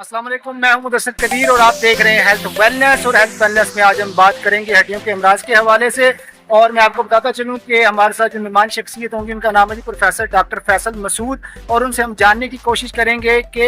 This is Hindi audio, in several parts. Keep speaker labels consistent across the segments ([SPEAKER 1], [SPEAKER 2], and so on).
[SPEAKER 1] अस्सलाम वालेकुम, मैं हूं मुदस्सिर कबीर और आप देख रहे हैं हेल्थ वेलनेस। और हेल्थ वेलनेस में आज हम बात करेंगे हड्डियों के अमराज के हवाले से। और मैं आपको बताता चलूं कि हमारे साथ जो मेहमान शख्सियत होंगी उनका नाम है जी प्रोफेसर डॉक्टर फैसल मसूद। और उनसे हम जानने की कोशिश करेंगे कि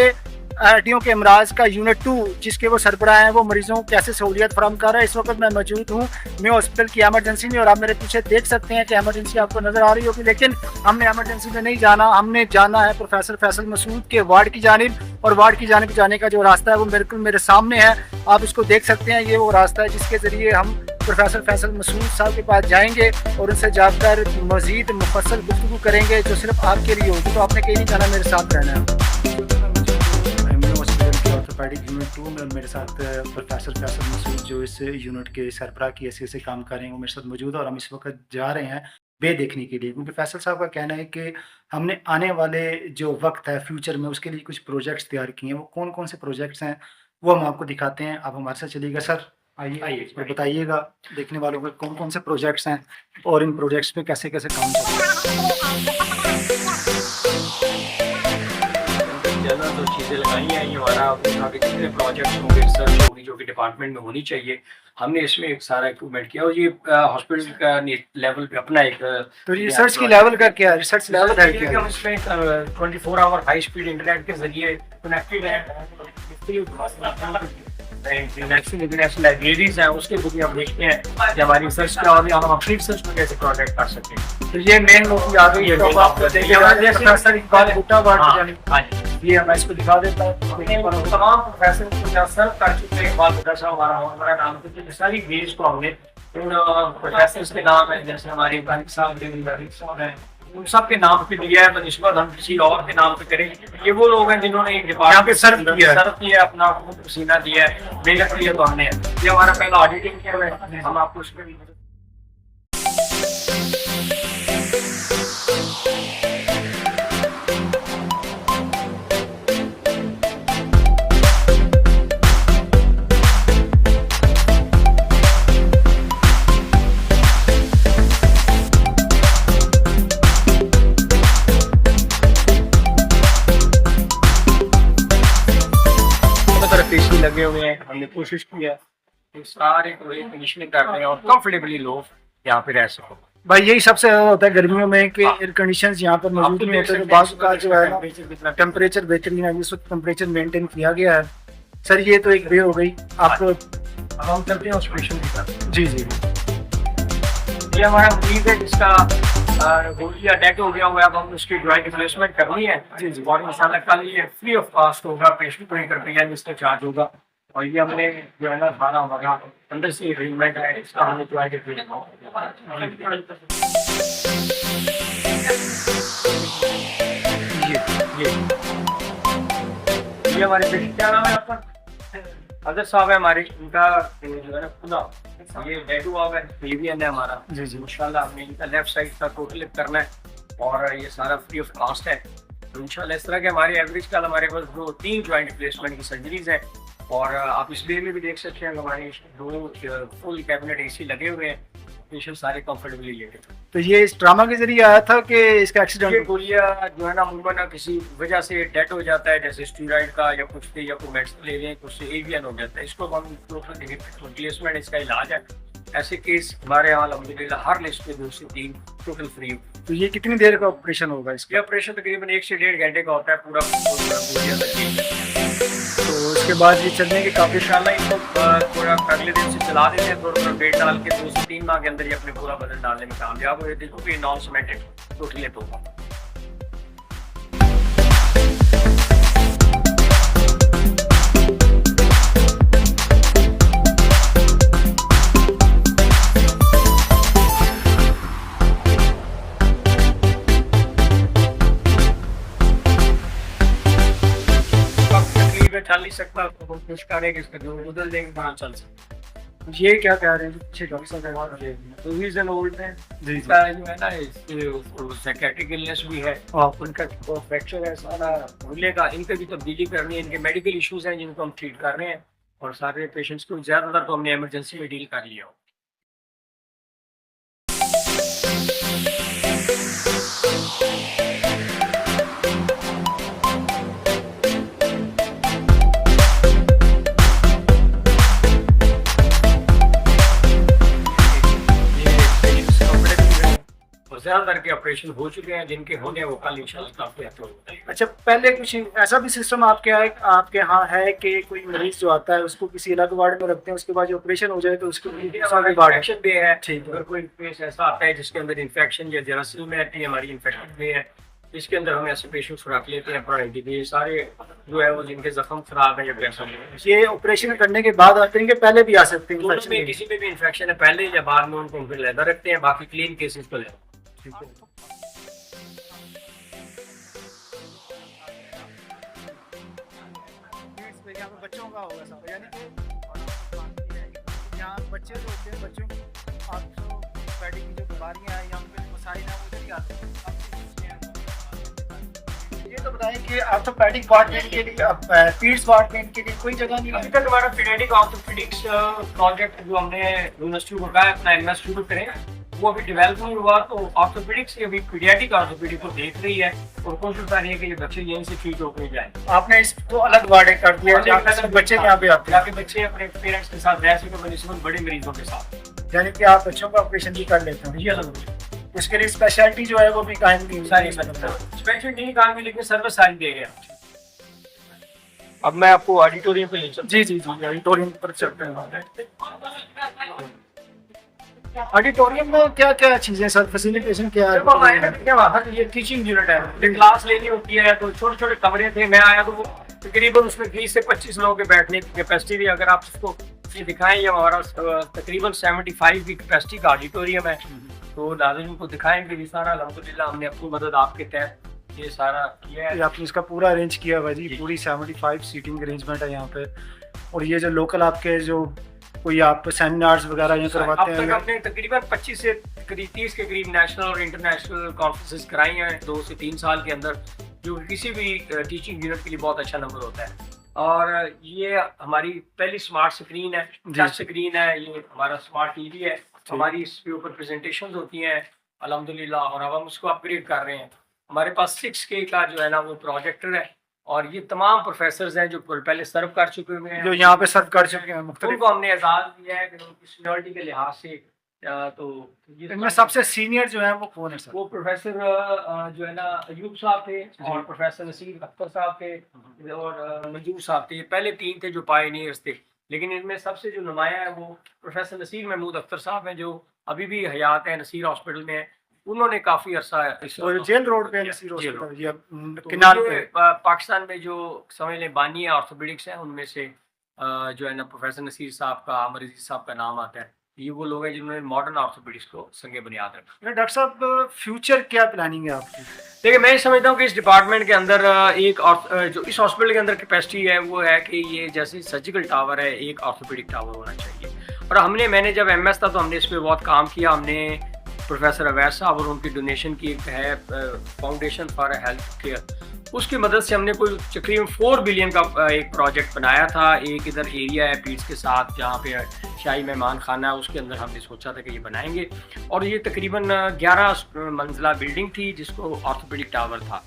[SPEAKER 1] हड्डियों के अमराज का यूनिट 2 जिसके वो सरबराह हैं वो मरीजों को कैसे सहूलियत फराहम कर रहा है। इस वक्त मैं मौजूद हूँ मैं हॉस्पिटल की एमरजेंसी में और आप मेरे पीछे देख सकते हैं कि एमरजेंसी आपको नज़र आ रही होगी, लेकिन हमने एमरजेंसी में नहीं जाना, हमने जाना है प्रोफेसर फैसल मसूद के वार्ड की जानिब। और वार्ड की जानिब जाने का जो रास्ता है वो बिल्कुल मेरे सामने है, आप इसको देख सकते हैं। ये वो रास्ता है जिसके ज़रिए हम प्रोफेसर फैसल मसूद साहब के पास जाएंगे और उनसे जाकर मज़ीद मुफस्सल गुफ्तगू करेंगे जो सिर्फ आपके लिए होगी। तो आपने कहीं नहीं जाना, मेरे साथ रहना है। ऑर्थोपेडिक यूनिट 2 में मेरे साथ प्रोफेसर फैसल मसूद जो इस यूनिट के सरबराह की हैसियत से काम कर रहे हैं वो मेरे साथ मौजूद है। और हम इस वक्त जा रहे हैं बे देखने के लिए, क्योंकि फैसल साहब का कहना है कि हमने आने वाले जो वक्त है फ्यूचर में उसके लिए कुछ प्रोजेक्ट्स तैयार किए हैं। वो कौन कौन से प्रोजेक्ट्स हैं वो हम आपको दिखाते हैं। आप हमारे साथ चलिएगा सर, आइए और बताइएगा देखने वालों को कौन कौन से प्रोजेक्ट्स हैं और इन प्रोजेक्ट्स पे कैसे कैसे काम चल रहा है।
[SPEAKER 2] ज़्यादा जो चीज़ें लगाई हैं ये हमारा आगे जितने प्रोजेक्ट्स होंगे, रिसर्च होगी जो कि डिपार्टमेंट में होनी चाहिए, हमने इसमें एक सारा इक्विपमेंट किया। और ये हॉस्पिटल का लेवल पे अपना एक
[SPEAKER 1] तो रिसर्च की लेवल का क्या, रिसर्च लेवल है क्या?
[SPEAKER 2] हम इसमें 24 आवर हाई स्पीड इंटरनेट के जरिए कनेक्टेड है। इंटरनेशनल लाइब्रेरीज हैं उसके जरिए हम देखते हैं कि हमारी रिसर्च क्या और हम अपनी रिसर्च में कैसे प्रोजेक्ट कर सकते हैं।
[SPEAKER 1] तो ये मेन लोग आ गई है, तो आप प्रोफेसर इकबाल भुट्टा वार्ड ये मैं इसको दिखा देता हूँ।
[SPEAKER 2] तमाम प्रोफेसर को सर्व कर चुके हैं। इकबाल भुट्टा साहब हमारा बहुत बड़ा नाम है। सारी बेस को हमने उन प्रोफेसर्स के नाम है, जैसे हमारे इब्राहिम साहब हैं, उन सब के नाम पे दिया है। बनिस्बत हम किसी और के नाम पे करें, ये वो लोग हैं जिन्होंने डिपार्टमेंट पे सर्व किया अपना खून पसीना दिया है, मेहनत की है। तो हमने ये हमारा पहला ऑडिटिंग किया है, हम आपको उसमें भी पेशी लगे हुए हैं। हमने कोशिश की है कि सारे को कंडीशनिंग कर रहे हैं और कंफर्टेबली लोग यहाँ पे रह सको।
[SPEAKER 1] भाई यही सबसे ज़्यादा होता है गर्मियों में कि एयर कंडीशंस यहाँ पर मौजूद नहीं होते, तो बाज़ का जो है ना टेम्परेचर बेहतरीन है, इस वक्त टेम्परेचर मेंटेन किया गया है। सर ये तो एक वे हो गई आपको,
[SPEAKER 2] हम करते हैं उस पेशेंट की तरफ।
[SPEAKER 1] जी जी
[SPEAKER 2] ये हमारा मरीज है जिसका गोलियां डेथ हो गया हुआ है, अब हम उसकी ड्राइंग रिप्लेसमेंट करनी है।
[SPEAKER 1] जी जी
[SPEAKER 2] और इंशाल्लाह कल ये फ्री ऑफ कॉस्ट होगा, पेशेंट को ही कर दिया जिसका चार्ज होगा। और ये हमने जो है ना खाना हमारा अंदर से अरेंजमेंट है, इसका हमने ड्राइंग ये हमारे पेशेंट, क्या नाम है आपका? अदर साहब है हमारे, इनका जो है ना खुदा ये डेटू हुआ है, लिवियन है हमारा।
[SPEAKER 1] जी जी
[SPEAKER 2] इंशाल्लाह हमने इनका लेफ्ट साइड का टोटल करना है और ये सारा फ्री ऑफ कॉस्ट है। तो इंशाल्लाह इस तरह के हमारे एवरेज कल हमारे पास 2-3 जॉइंट रिप्लेसमेंट की सर्जरीज हैं। और आप इस बे में भी देख सकते हैं हमारे 2 फुल कैबिनेट एसी लगे हुए हैं, पेशेंट सारे कंफर्टेबली लेटे।
[SPEAKER 1] तो ये इस ड्रामा के जरिए आया था कि इसका एक्सीडेंट?
[SPEAKER 2] गोलियां जो है ना अमूमन किसी वजह से डेथ हो जाता है, जैसे स्टीरॉइड का या कुछ भी, या कोई मेडिसिन ले रहे हैं, कुछ से एवियन हो जाता है, इसको हम टोटल रिप्लेसमेंट इसका इलाज है। ऐसे केस हमारे यहाँ अल्हम्दुलिल्लाह हर लिस्ट में 2 से 3 टोटल फ्री।
[SPEAKER 1] तो ये कितनी देर का ऑपरेशन होगा इसका?
[SPEAKER 2] ये ऑपरेशन तकरीबन 1 से 1.5 घंटे का होता है पूरा।
[SPEAKER 1] तो इसके बाद ये चलने के काफी
[SPEAKER 2] इंशाल्लाह इनको पूरा अगले दिन से चला देते हैं, थोड़ा वेट डाल के 2 से 3 माह के अंदर ये अपने पूरा वजन डालने में कामयाब हो जाते हैं, क्योंकि नॉन सीमेंटेड टोटली होगा। चल नहीं सकता तो कोशिश करें कि इसका जो बदल देंगे वहाँ चल सकते।
[SPEAKER 1] ये क्या कह रहे हैं पीछे डॉक्टर साहब?
[SPEAKER 2] तो रीज एन ओल्ड है
[SPEAKER 1] जी
[SPEAKER 2] इसका जो है ना साइकियाट्रिक इलनेस भी है, उनका फ्रैक्चर है सारा भूले का, इनके भी तब्दीली करनी है, इनके मेडिकल इश्यूज हैं जिनको हम ट्रीट कर रहे हैं। और सारे पेशेंट्स को ज़्यादातर तो हमने इमरजेंसी में डील कर लिया। ज़्यादातर के ऑपरेशन हो चुके हैं, जिनके होने हैं वो कल इंशाल्लाह काफ़ी बेहतर हो जाएंगे।
[SPEAKER 1] अच्छा, पहले कुछ ऐसा भी सिस्टम आपके यहाँ है कि कोई मरीज जो आता है उसको किसी अलग वार्ड में रखते हैं, उसके बाद जो ऑपरेशन हो जाए तो उसको
[SPEAKER 2] इन्फेक्शन भी है।
[SPEAKER 1] ठीक है।
[SPEAKER 2] अगर कोई केस ऐसा आता है जिसके अंदर इन्फेक्शन या जरासीम में आती है, हमारी इन्फेक्शन भी है, इसके अंदर हम ऐसे पेशेंट्स रख लेते हैं पढ़ाई के सारे जो है वो जिनके जख्म खराब है या कैसा है,
[SPEAKER 1] ये ऑपरेशन करने के बाद आते हैं कि पहले भी आ सकते हैं
[SPEAKER 2] दोनों
[SPEAKER 1] infection
[SPEAKER 2] में
[SPEAKER 1] के?
[SPEAKER 2] किसी में भी इन्फेक्शन है पहले या बाद में उनको फिर लहदा रखते हैं, बाकी क्लीन केसेस को लेते
[SPEAKER 1] ठीक है। यहाँ पे बच्चों का होगा सब, यानी कि यहाँ बच्चे जो होते हैं, बच्चों की आर्थोपेडिक की जो बीमारियाँ हैं, यहाँ पे मसाइल हैं, वो इधर ही आते हैं। ये तो बताएं कि आर्थोपेडिक वार्ड पेन के लिए, पीड्स वार्ड पेन के लिए कोई जगह नहीं
[SPEAKER 2] अभी
[SPEAKER 1] है?
[SPEAKER 2] तक हमारा फिनेटिक ऑर्थोपेडिक्स प्रोजेक्ट जो हमने यूनिवर्सिटी को कहा है अपना एमएस शुरू करें, वो अभी डेवलप नहीं हुआ, तो ऑर्थोपेडिक्स की अभी पीडियाट्रिक ऑर्थोपेडिक को देख रही है और कोशिश कर रही है कि ये बच्चे यहीं से ठीक होकर जाए।
[SPEAKER 1] आपने इसको अलग वार्ड कर दिया, जहाँ से बच्चे यहाँ पे आते हैं,
[SPEAKER 2] ताकि बच्चे अपने पेरेंट्स के साथ रह सकें बनिस्बत बड़े मरीजों के साथ।
[SPEAKER 1] यानी कि आप बच्चों का ऑपरेशन भी कर लेते हैं।
[SPEAKER 2] ये अलग
[SPEAKER 1] उसके लिए स्पेशलिटी जो है वो भी कायम की
[SPEAKER 2] सारी स्पेशल नहीं काम में, लेकिन सर्विस सारी दे गया। अब मैं आपको ऑडिटोरियम पे ले चलता
[SPEAKER 1] जी जी जी, ऑडिटोरियम पर चलते हैं। ऑडिटोरियम में क्या क्या चीजें सर, फैसिलिटेशन क्या है?
[SPEAKER 2] देखो हमारे में क्या बात है, ये टीचिंग यूनिट है, एक क्लास लेनी होती है तो छोटे छोटे कमरे थे, मैं आया तो वो तकरीबन उसमें 20 से 25 लोगों के बैठने की कैपेसिटी थी। अगर आप उसको ये दिखाएं, ये हमारा तकरीबन 75 की कैपेसिटी का ऑडिटोरियम है, तो नाज़रीन को दिखाएंगे ये सारा अल्हम्दुलिल्लाह हमने अपनी मदद आपके तहत ये सारा किया है।
[SPEAKER 1] आपने इसका पूरा अरेंज किया हुआ जी, पूरी 75 सीटिंग अरेंजमेंट है यहाँ पे। और ये जो लोकल आपके जो कोई आप सेमिनार्स वगैरह यहाँ करवाते
[SPEAKER 2] अब तक
[SPEAKER 1] हैं?
[SPEAKER 2] हमने तकरीबन 25 से करीब 30 के करीब नेशनल और इंटरनेशनल कॉन्फ्रेंसेस कराई हैं 2 से 3 साल के अंदर, जो किसी भी टीचिंग यूनिट के लिए बहुत अच्छा नंबर होता है। और ये हमारी पहली स्मार्ट स्क्रीन है, टच स्क्रीन है, ये हमारा स्मार्ट टीवी है, हमारी इसके ऊपर प्रेजेंटेशन होती हैं अल्हम्दुलिल्लाह, और अब हम उसको अपग्रेड कर रहे हैं। हमारे पास 6K का जो है ना वो प्रोजेक्टर है, और ये तमाम प्रोफेसर्स हैं जो पहले सर्व कर चुके हुए हैं,
[SPEAKER 1] जो यहाँ पे सर्व कर चुके हैं मुख्तलिफ।
[SPEAKER 2] उनको हमने एजाज दिया है कि उनकी सीनियरिटी के लिहाज से। तो
[SPEAKER 1] इनमें सबसे सीनियर जो है वो कौन है सर?
[SPEAKER 2] वो प्रोफेसर जो है ना अयूब साहब थे, और प्रोफेसर नसीर अख्तर साहब थे, और मंजूर साहब थे। पहले 3 थे जो पायनियर्स थे, लेकिन इनमें सबसे जो नुमाया है वो प्रोफेसर नसीर महमूद अख्तर साहब हैं, जो अभी भी हयात है, नसीर हॉस्पिटल में है। उन्होंने काफ़ी अरसा
[SPEAKER 1] जेल रोड पे नसीर
[SPEAKER 2] जेल रोड।
[SPEAKER 1] हॉस्पिटल या
[SPEAKER 2] तो
[SPEAKER 1] किनार
[SPEAKER 2] ये,
[SPEAKER 1] पे।
[SPEAKER 2] पाकिस्तान में जो समझ लें बानी है ऑर्थोपेडिक्स हैं, उनमें से जो है ना प्रोफेसर नसीर साहब का, अमर अजीज साहब का नाम आता है। ये वो लोग हैं जिन्होंने मॉडर्न ऑर्थोपेडिक्स को संगे बुनियाद रखा।
[SPEAKER 1] डॉक्टर साहब, फ्यूचर क्या प्लानिंग है आपकी?
[SPEAKER 2] देखिए, मैं समझता हूँ कि इस डिपार्टमेंट के अंदर जो इस हॉस्पिटल के अंदर कैपेसिटी है वो है कि ये जैसे सर्जिकल टावर है, एक ऑर्थोपेडिक टावर होना चाहिए। और मैंने जब MS था तो हमने इस पर बहुत काम किया। हमने प्रोफेसर अवैस साहब और उनकी डोनेशन की एक है फाउंडेशन फॉर हेल्थ केयर, उसकी मदद से हमने कोई तकरीबन 4 बिलियन का एक प्रोजेक्ट बनाया था। एक इधर एरिया है पीड्स के साथ जहाँ पे शाही मेहमान खाना है, उसके अंदर हमने सोचा था कि ये बनाएंगे, और ये तकरीबन 11 मंजिला बिल्डिंग थी जिसको ऑर्थोपेडिक टावर था।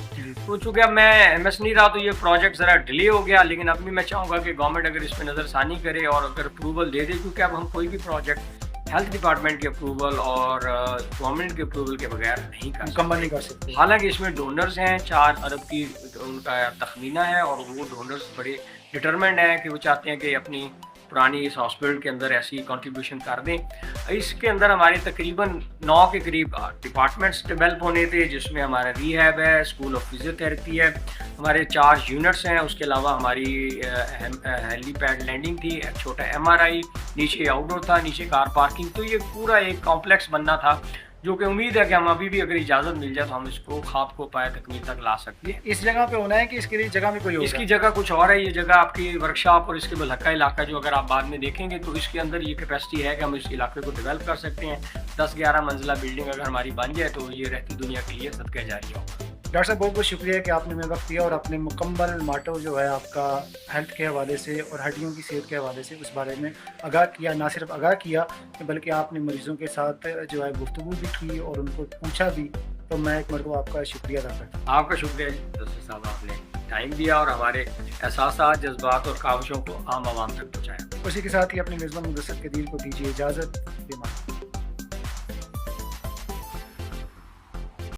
[SPEAKER 2] तो चूँकि अब मैं MS नहीं रहा तो ये प्रोजेक्ट ज़रा डिले हो गया, लेकिन अभी मैं चाहूँगा कि गवर्नमेंट अगर इस पर नज़रसानी करे और अगर अप्रूवल दे दे, क्योंकि अब हम कोई भी प्रोजेक्ट हेल्थ डिपार्टमेंट के अप्रूवल और गवर्नमेंट के अप्रूवल के बगैर
[SPEAKER 1] मुकम्मल नहीं कर सकते।
[SPEAKER 2] हालांकि इसमें डोनर्स हैं, 4 अरब की उनका तखमीना है, और वो डोनर्स बड़े डिटरमेंट हैं कि वो चाहते हैं कि अपनी पुरानी इस हॉस्पिटल के अंदर ऐसी कंट्रीब्यूशन कर दें। इसके अंदर हमारे तकरीबन 9 के करीब डिपार्टमेंट्स डेवलप होने थे, जिसमें हमारा रिहैब है, स्कूल ऑफ फिजियोथेरेपी है, हमारे 4 यूनिट्स हैं। उसके अलावा हमारी हेलीपैड लैंडिंग थी, एक छोटा MRI, नीचे आउटडोर था, नीचे कार पार्किंग। तो ये पूरा एक कॉम्प्लेक्स बनना था, जो कि उम्मीद है कि हम अभी भी अगर इजाज़त मिल जाए तो हम इसको ख्वाब को पाए तकमील तक ला सकते हैं।
[SPEAKER 1] इस जगह पे होना है कि इसके लिए जगह में कोई होगा?
[SPEAKER 2] इसकी जगह कुछ और है। ये जगह आपकी वर्कशॉप और इसके बलहका इलाका जो अगर आप बाद में देखेंगे तो इसके अंदर ये कैपेसिटी है कि हम इस इलाके को डेवलप कर सकते हैं। 10-11 मंजिला बिल्डिंग अगर हमारी बन जाए तो ये रहती दुनिया के लिए सदका जारी होगा।
[SPEAKER 1] डॉक्टर साहब, बहुत बहुत शुक्रिया कि आपने मेरा वक्त दिया और अपने मुकम्मल माटो जो है आपका हेल्थ के हवाले से और हड्डियों की सेहत के हवाले से उस बारे में आगाह किया। ना सिर्फ आगाह किया बल्कि आपने मरीज़ों के साथ जो है गुफ्तगू भी की और उनको पूछा भी। तो मैं एक मरतबा आपका शुक्रिया अदा करता हूँ।
[SPEAKER 2] आपका शुक्रिया दोस्त साहब, आपने टाइम दिया और हमारे एहसास, जज्बात और काविशों को आम आवाम तक पहुँचाया।
[SPEAKER 1] उसी के साथ ही अपने मेज़बान मुदस्सिर कदीर को दीजिए इजाज़त।